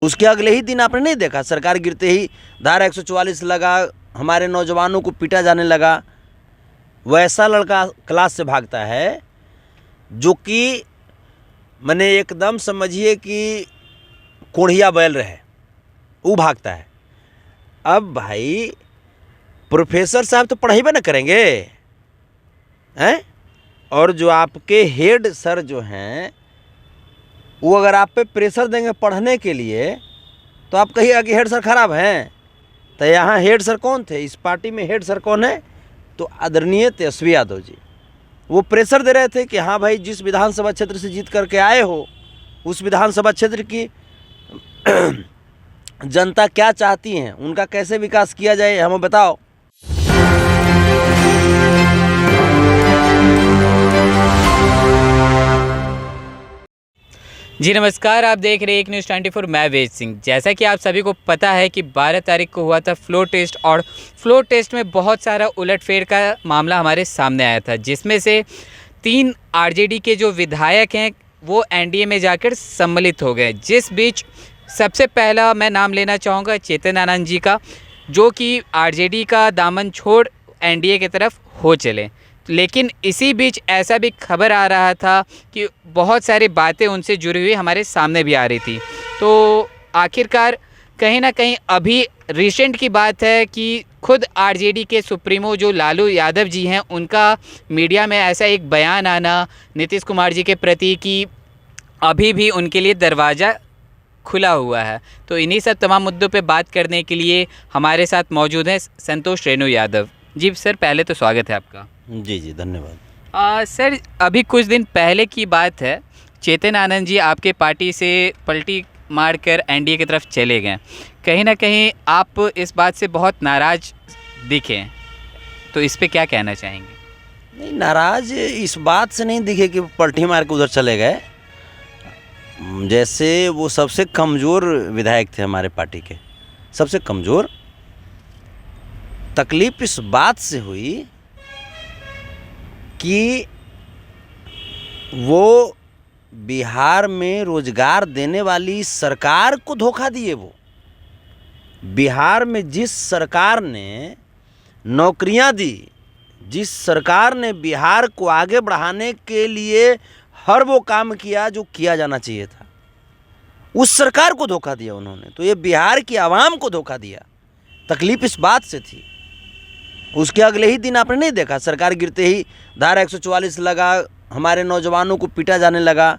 उसके अगले ही दिन आपने नहीं देखा, सरकार गिरते ही धारा 144 लगा, हमारे नौजवानों को पीटा जाने लगा। वैसा लड़का क्लास से भागता है जो कि मैंने एकदम समझिए कि कोढ़िया बैल रहे, वो भागता है। अब भाई प्रोफेसर साहब तो पढ़ाई ना करेंगे हैं, और जो आपके हेड सर जो हैं वो अगर आप पे प्रेशर देंगे पढ़ने के लिए तो आप कहिएगा कि हेड सर खराब हैं। तो यहाँ हेड सर कौन थे, इस पार्टी में हेड सर कौन है, तो आदरणीय तेजस्वी यादव जी। वो प्रेशर दे रहे थे कि हाँ भाई, जिस विधानसभा क्षेत्र से जीत करके आए हो उस विधानसभा क्षेत्र की जनता क्या चाहती है, उनका कैसे विकास किया जाए, हमें बताओ। जी नमस्कार, आप देख रहे हैं एक न्यूज़ 24। मैं वेद सिंह। जैसा कि आप सभी को पता है कि 12 तारीख को हुआ था फ्लोर टेस्ट, और फ्लोर टेस्ट में बहुत सारा उलटफेर का मामला हमारे सामने आया था, जिसमें से 3 आरजेडी के जो विधायक हैं वो एनडीए में जाकर सम्मिलित हो गए। जिस बीच सबसे पहला मैं नाम लेना चाहूँगा चेतन आनंद जी का, जो कि आरजेडी का दामन छोड़ एनडीए की तरफ हो चले। लेकिन इसी बीच ऐसा भी खबर आ रहा था कि बहुत सारी बातें उनसे जुड़ी हुई हमारे सामने भी आ रही थी। तो आखिरकार कहीं ना कहीं अभी रिसेंट की बात है कि खुद आरजेडी के सुप्रीमो जो लालू यादव जी हैं, उनका मीडिया में ऐसा एक बयान आना नीतीश कुमार जी के प्रति कि अभी भी उनके लिए दरवाज़ा खुला हुआ है। तो इन्हीं सब तमाम मुद्दों पे बात करने के लिए हमारे साथ मौजूद हैं संतोष रेणु यादव जी। सर, पहले तो स्वागत है आपका। जी जी, धन्यवाद। सर, अभी कुछ दिन पहले की बात है, चेतन आनंद जी आपके पार्टी से पलटी मारकर एनडीए की तरफ चले गए। कहीं ना कहीं आप इस बात से बहुत नाराज़ दिखे, तो इस पे क्या कहना चाहेंगे? नहीं, नाराज इस बात से नहीं दिखे कि पलटी मार के उधर चले गए। जैसे वो सबसे कमज़ोर विधायक थे हमारे पार्टी के, सबसे कमज़ोर। तकलीफ इस बात से हुई कि वो बिहार में रोजगार देने वाली सरकार को धोखा दिए। वो बिहार में जिस सरकार ने नौकरियां दी, जिस सरकार ने बिहार को आगे बढ़ाने के लिए हर वो काम किया जो किया जाना चाहिए था, उस सरकार को धोखा दिया उन्होंने। तो ये बिहार की आवाम को धोखा दिया। तकलीफ इस बात से थी। उसके अगले ही दिन आपने नहीं देखा, सरकार गिरते ही धारा 144 लगा, हमारे नौजवानों को पीटा जाने लगा।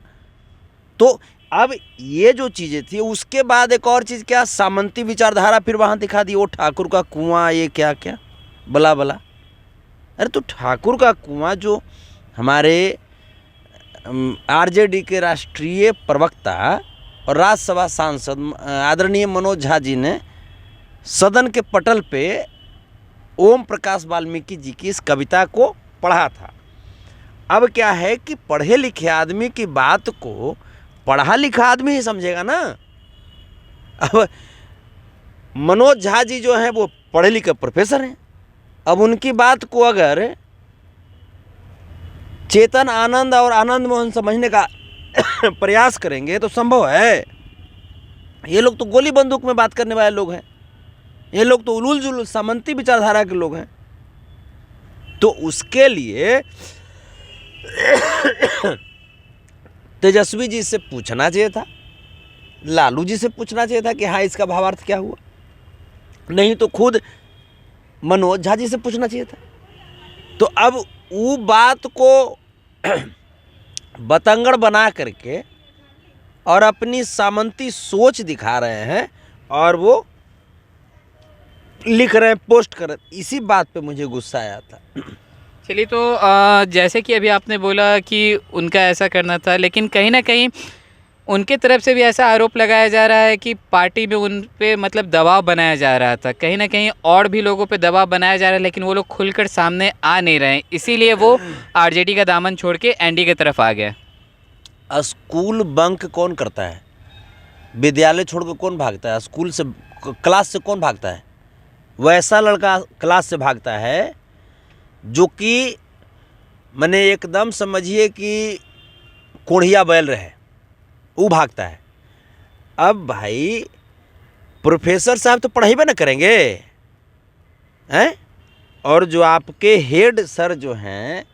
तो अब ये जो चीज़ें थी, उसके बाद एक और चीज़ क्या, सामंती विचारधारा फिर वहाँ दिखा दी। वो ठाकुर का कुआं, ये क्या क्या बला बला। अरे तो ठाकुर का कुआं जो हमारे आरजेडी के राष्ट्रीय प्रवक्ता और राज्यसभा सांसद आदरणीय मनोज झा जी ने सदन के पटल पे ओम प्रकाश वाल्मीकि जी की इस कविता को पढ़ा था। अब क्या है कि पढ़े लिखे आदमी की बात को पढ़ा लिखा आदमी ही समझेगा ना। अब मनोज झा जी जो हैं वो पढ़े लिखे प्रोफेसर हैं। अब उनकी बात को अगर चेतन आनंद और आनंद मोहन समझने का प्रयास करेंगे तो संभव है। ये लोग तो गोली बंदूक में बात करने वाले लोग हैं। ये लोग तो उलूल जुलूल सामंती विचारधारा के लोग हैं। तो उसके लिए तेजस्वी जी से पूछना चाहिए था, लालू जी से पूछना चाहिए था कि हाँ, इसका भावार्थ क्या हुआ। नहीं तो खुद मनोज झा जी से पूछना चाहिए था। तो अब वो बात को बतंगड़ बना करके और अपनी सामंती सोच दिखा रहे हैं और वो लिख रहे हैं, पोस्ट कर रहे हैं। इसी बात पे मुझे गुस्सा आया था। चलिए, तो जैसे कि अभी आपने बोला कि उनका ऐसा करना था, लेकिन कहीं ना कहीं उनके तरफ से भी ऐसा आरोप लगाया जा रहा है कि पार्टी में उन पे मतलब दबाव बनाया जा रहा था। कहीं ना कहीं और भी लोगों पे दबाव बनाया जा रहा है, लेकिन वो लोग खुलकर सामने आ नहीं रहे हैं, इसीलिए वो आरजेडी का दामन छोड़ के एनडीए की तरफ आ गए। स्कूल बंक कौन करता है? विद्यालय छोड़ कर कौन भागता है? स्कूल से, क्लास से कौन भागता है? वैसा लड़का क्लास से भागता है जो कि मैंने एकदम समझिए कि कोढ़िया बैल रहे, वो भागता है। अब भाई प्रोफेसर साहब तो पढ़ाई ना करेंगे हैं, और जो आपके हेड सर जो हैं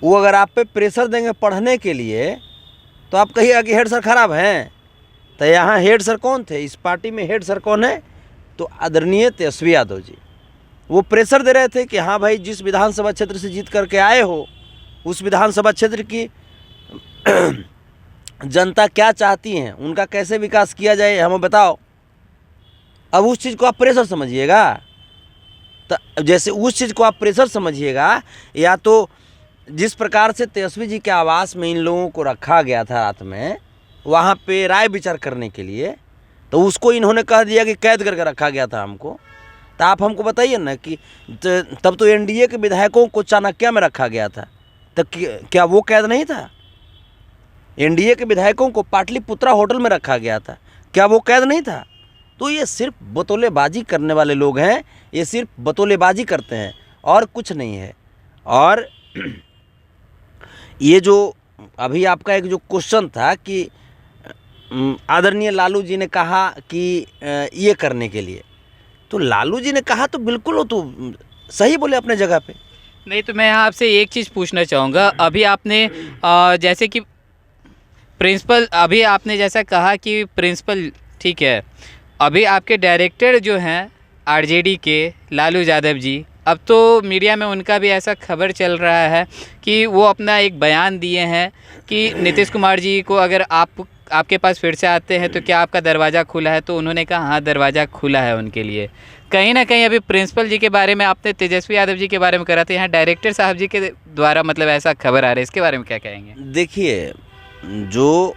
वो अगर आप पे प्रेशर देंगे पढ़ने के लिए तो आप कहिएगा कि हेड सर खराब हैं। तो यहाँ हेड सर कौन थे, इस पार्टी में हेड सर कौन है, तो आदरणीय तेजस्वी यादव जी। वो प्रेशर दे रहे थे कि हाँ भाई जिस विधानसभा क्षेत्र से जीत करके आए हो उस विधानसभा क्षेत्र की जनता क्या चाहती है, उनका कैसे विकास किया जाए हमें बताओ। अब उस चीज़ को आप प्रेशर समझिएगा, तो जैसे उस चीज़ को आप प्रेशर समझिएगा, या तो जिस प्रकार से तेजस्वी जी के आवास में इन लोगों को रखा गया था रात में, वहाँ पे राय विचार करने के लिए, तो उसको इन्होंने कह दिया कि कैद करके रखा गया था हमको। तो आप हमको बताइए ना कि तब तो एनडीए के विधायकों को चाणक्य में रखा गया था, तो क्या वो कैद नहीं था? एनडीए के विधायकों को पाटलिपुत्रा होटल में रखा गया था, क्या वो कैद नहीं था? तो ये सिर्फ बतौलेबाजी करने वाले लोग हैं, ये सिर्फ बतौलेबाजी करते हैं और कुछ नहीं है। और ये जो अभी आपका एक जो क्वेश्चन था कि आदरणीय लालू जी ने कहा कि ये करने के लिए, तो लालू जी ने कहा तो बिल्कुल वो तो सही बोले अपने जगह पे। नहीं तो मैं आपसे एक चीज़ पूछना चाहूँगा, अभी आपने जैसे कि प्रिंसिपल, अभी आपने जैसा कहा कि प्रिंसिपल ठीक है, अभी आपके डायरेक्टर जो हैं आरजेडी के लालू यादव जी, अब तो मीडिया में उनका भी ऐसा खबर चल रहा है कि वो अपना एक बयान दिए हैं कि नीतीश कुमार जी को अगर आपके पास फिर से आते हैं तो क्या आपका दरवाज़ा खुला है, तो उन्होंने कहा हाँ दरवाज़ा खुला है उनके लिए। कहीं ना कहीं अभी प्रिंसिपल जी के बारे में, आपने तेजस्वी यादव जी के बारे में करा था, यहाँ डायरेक्टर साहब जी के द्वारा मतलब ऐसा खबर आ रहा है, इसके बारे में क्या कहेंगे? देखिए, जो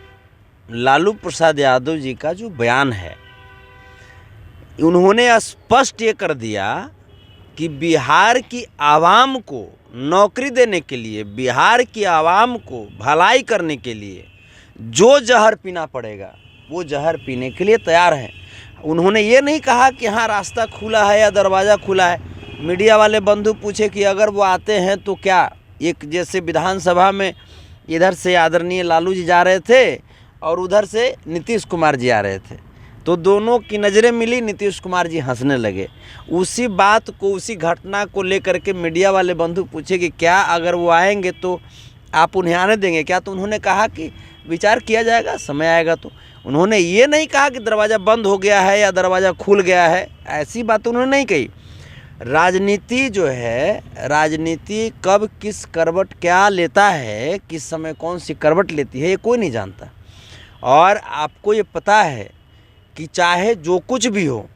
लालू प्रसाद यादव जी का जो बयान है, उन्होंने स्पष्ट ये कर दिया कि बिहार की आवाम को नौकरी देने के लिए, बिहार की आवाम को भलाई करने के लिए जो जहर पीना पड़ेगा वो जहर पीने के लिए तैयार हैं। उन्होंने ये नहीं कहा कि हाँ रास्ता खुला है या दरवाज़ा खुला है। मीडिया वाले बंधु पूछे कि अगर वो आते हैं तो क्या, एक जैसे विधानसभा में इधर से आदरणीय लालू जी जा रहे थे और उधर से नीतीश कुमार जी आ रहे थे, तो दोनों की नज़रें मिली, नीतीश कुमार जी हंसने लगे। उसी बात को, उसी घटना को लेकर के मीडिया वाले बंधु पूछे कि क्या अगर वो आएंगे तो आप उन्हें आने देंगे क्या? तो उन्होंने कहा कि विचार किया जाएगा, समय आएगा तो। उन्होंने ये नहीं कहा कि दरवाज़ा बंद हो गया है या दरवाज़ा खुल गया है, ऐसी बात उन्होंने नहीं कही। राजनीति जो है, राजनीति कब किस करवट क्या लेता है, किस समय कौन सी करवट लेती है, ये कोई नहीं जानता। और आपको ये पता है कि चाहे जो कुछ भी हो,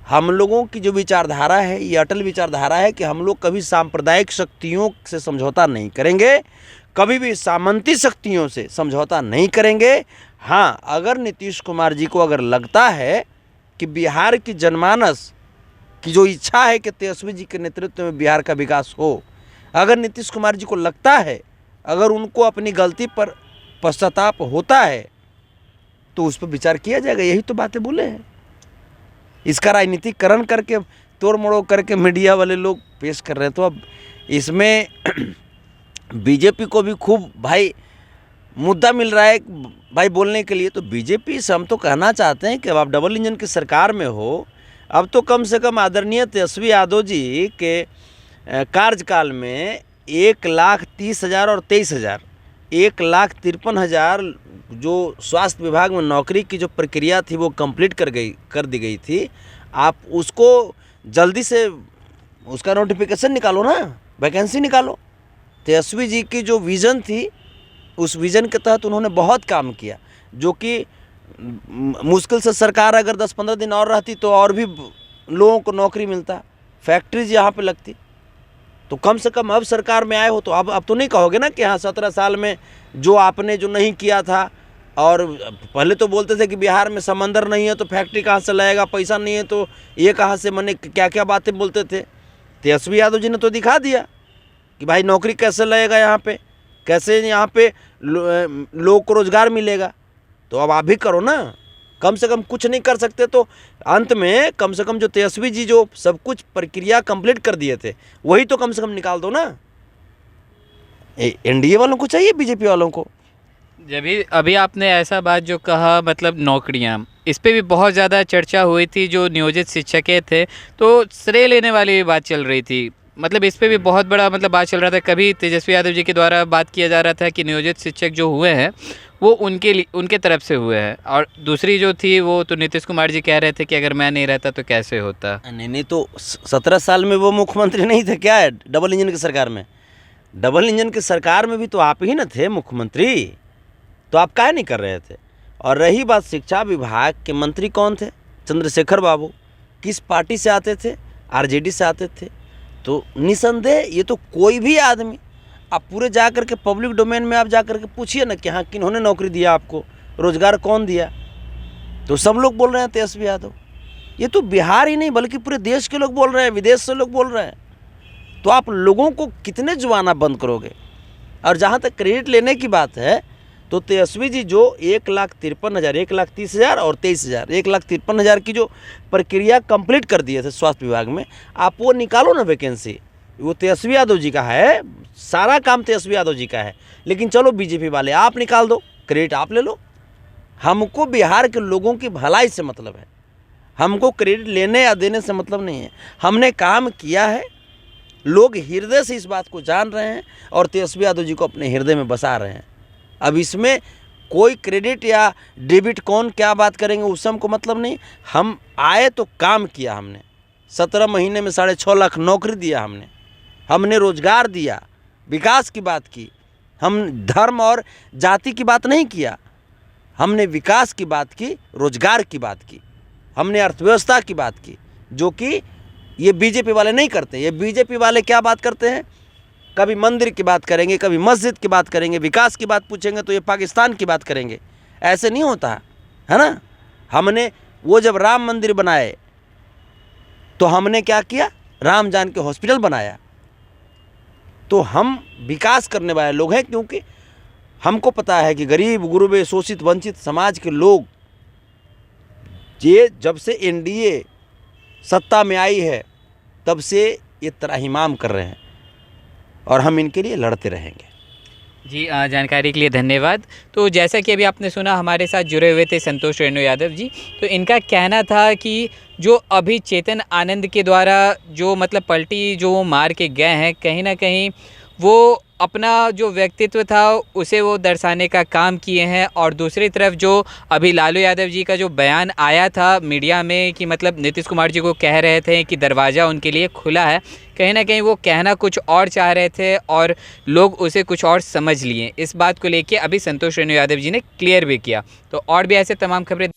हम लोगों की जो विचारधारा है ये अटल विचारधारा है कि हम लोग कभी सांप्रदायिक शक्तियों से समझौता नहीं करेंगे, कभी भी सामंती शक्तियों से समझौता नहीं करेंगे। हाँ, अगर नीतीश कुमार जी को अगर लगता है कि बिहार की जनमानस की जो इच्छा है कि तेजस्वी जी के नेतृत्व में बिहार का विकास हो, अगर नीतीश कुमार जी को लगता है, अगर उनको अपनी गलती पर पश्चाताप होता है तो उस पर विचार किया जाएगा। यही तो बातें बोले हैं। इसका राजनीतिकरण करके, तोड़ मड़ोड़ करके मीडिया वाले लोग पेश कर रहे हैं। तो अब इसमें बीजेपी को भी खूब भाई मुद्दा मिल रहा है भाई बोलने के लिए। तो बीजेपी से हम तो कहना चाहते हैं कि अब आप डबल इंजन की सरकार में हो, अब तो कम से कम आदरणीय तेजस्वी यादव जी के कार्यकाल में 1,30,000 और 23,000, 1,53,000 जो स्वास्थ्य विभाग में नौकरी की जो प्रक्रिया थी वो कंप्लीट कर दी गई थी। आप उसको जल्दी से उसका नोटिफिकेशन निकालो ना, वैकेंसी निकालो। तेजस्वी जी की जो विज़न थी, उस विज़न के तहत उन्होंने बहुत काम किया, जो कि मुश्किल से सरकार अगर 10-15 दिन और रहती तो और भी लोगों को नौकरी मिलता, फैक्ट्रीज यहाँ पे लगती। तो कम से कम अब सरकार में आए हो तो अब तो नहीं कहोगे ना कि हाँ 17 साल में जो आपने जो नहीं किया था। और पहले तो बोलते थे कि बिहार में समंदर नहीं है तो फैक्ट्री कहाँ से लाएगा, पैसा नहीं है तो ये कहाँ से, मैंने क्या क्या बातें बोलते थे। तेजस्वी यादव जी ने तो दिखा दिया कि भाई नौकरी कैसे लगेगा यहाँ पे, कैसे यहाँ पे लोगों को रोज़गार मिलेगा। तो अब आप भी करो ना, कम से कम कुछ नहीं कर सकते तो अंत में कम से कम जो तेजस्वी जी जो सब कुछ प्रक्रिया कंप्लीट कर दिए थे वही तो कम से कम निकाल दो ना। एनडीए वालों को चाहिए बीजेपी वालों को। जब भी अभी आपने ऐसा बात जो कहा मतलब नौकरियां, इस पे भी बहुत ज़्यादा चर्चा हुई थी। जो नियोजित शिक्षकें थे तो श्रेय लेने वाली भी बात चल रही थी, मतलब इस पे भी बहुत बड़ा मतलब बात चल रहा था। कभी तेजस्वी यादव जी के द्वारा बात किया जा रहा था कि नियोजित शिक्षक जो हुए हैं वो उनके तरफ से हुए हैं, और दूसरी जो थी वो तो नीतीश कुमार जी कह रहे थे कि अगर मैं नहीं रहता तो कैसे होता। नहीं तो 17 साल में वो मुख्यमंत्री नहीं थे क्या है डबल इंजन की सरकार में? डबल इंजन की सरकार में भी तो आप ही ना थे मुख्यमंत्री, तो आप काहे नहीं कर रहे थे? और रही बात शिक्षा विभाग के मंत्री कौन थे? चंद्रशेखर बाबू। किस पार्टी से आते थे? आरजेडी से आते थे। तो निसंदेह ये तो कोई भी आदमी, आप पूरे जा कर के पब्लिक डोमेन में आप जा कर के पूछिए ना कि हाँ किन्होंने नौकरी दिया आपको, रोजगार कौन दिया, तो सब लोग बोल रहे हैं तेजस्वी यादव। ये तो बिहार ही नहीं बल्कि पूरे देश के लोग बोल रहे हैं, विदेश से लोग बोल रहे हैं। तो आप लोगों को कितने जुबाना बंद करोगे? और जहाँ तक क्रेडिट लेने की बात है तो तेजस्वी जी जो 1,53,000, 1,30,000 और 23,000, 1,53,000 की जो प्रक्रिया कंप्लीट कर दिए थे स्वास्थ्य विभाग में, आप वो निकालो ना वैकेंसी। वो तेजस्वी यादव जी का है, सारा काम तेजस्वी यादव जी का है। लेकिन चलो बीजेपी वाले आप निकाल दो, क्रेडिट आप ले लो। हमको बिहार के लोगों की भलाई से मतलब है, हमको क्रेडिट लेने या देने से मतलब नहीं है। हमने काम किया है, लोग हृदय से इस बात को जान रहे हैं और तेजस्वी यादव जी को अपने हृदय में बसा रहे हैं। अब इसमें कोई क्रेडिट या डेबिट कौन क्या बात करेंगे उससे हमको मतलब नहीं। हम आए तो काम किया, हमने 17 महीने में 6.5 लाख नौकरी दिया, हमने रोजगार दिया, विकास की बात की। हम धर्म और जाति की बात नहीं किया, हमने विकास की बात की, रोजगार की बात की, हमने अर्थव्यवस्था की बात की, जो कि ये बीजेपी वाले नहीं करते। ये बीजेपी वाले क्या बात करते हैं, कभी मंदिर की बात करेंगे, कभी मस्जिद की बात करेंगे, विकास की बात पूछेंगे तो ये पाकिस्तान की बात करेंगे। ऐसे नहीं होता है ना। हमने वो जब राम मंदिर बनाए तो हमने क्या किया, राम जान के हॉस्पिटल बनाया। तो हम विकास करने वाले लोग हैं, क्योंकि हमको पता है कि गरीब गुरबे शोषित वंचित समाज के लोग ये जब से एनडीए सत्ता में आई है तब से ये त्राहिमाम कर रहे हैं और हम इनके लिए लड़ते रहेंगे। जी जानकारी के लिए धन्यवाद। तो जैसा कि अभी आपने सुना, हमारे साथ जुड़े हुए थे संतोष रेणु यादव जी। तो इनका कहना था कि जो अभी चेतन आनंद के द्वारा जो मतलब पलटी जो वो मार के गए हैं, कहीं ना कहीं वो अपना जो व्यक्तित्व था उसे वो दर्शाने का काम किए हैं। और दूसरी तरफ जो अभी लालू यादव जी का जो बयान आया था मीडिया में कि मतलब नीतीश कुमार जी को कह रहे थे कि दरवाज़ा उनके लिए खुला है, कहीं ना कहीं वो कहना कुछ और चाह रहे थे और लोग उसे कुछ और समझ लिए। इस बात को लेके अभी संतोष रेणु यादव जी ने क्लियर भी किया। तो और भी ऐसे तमाम खबरें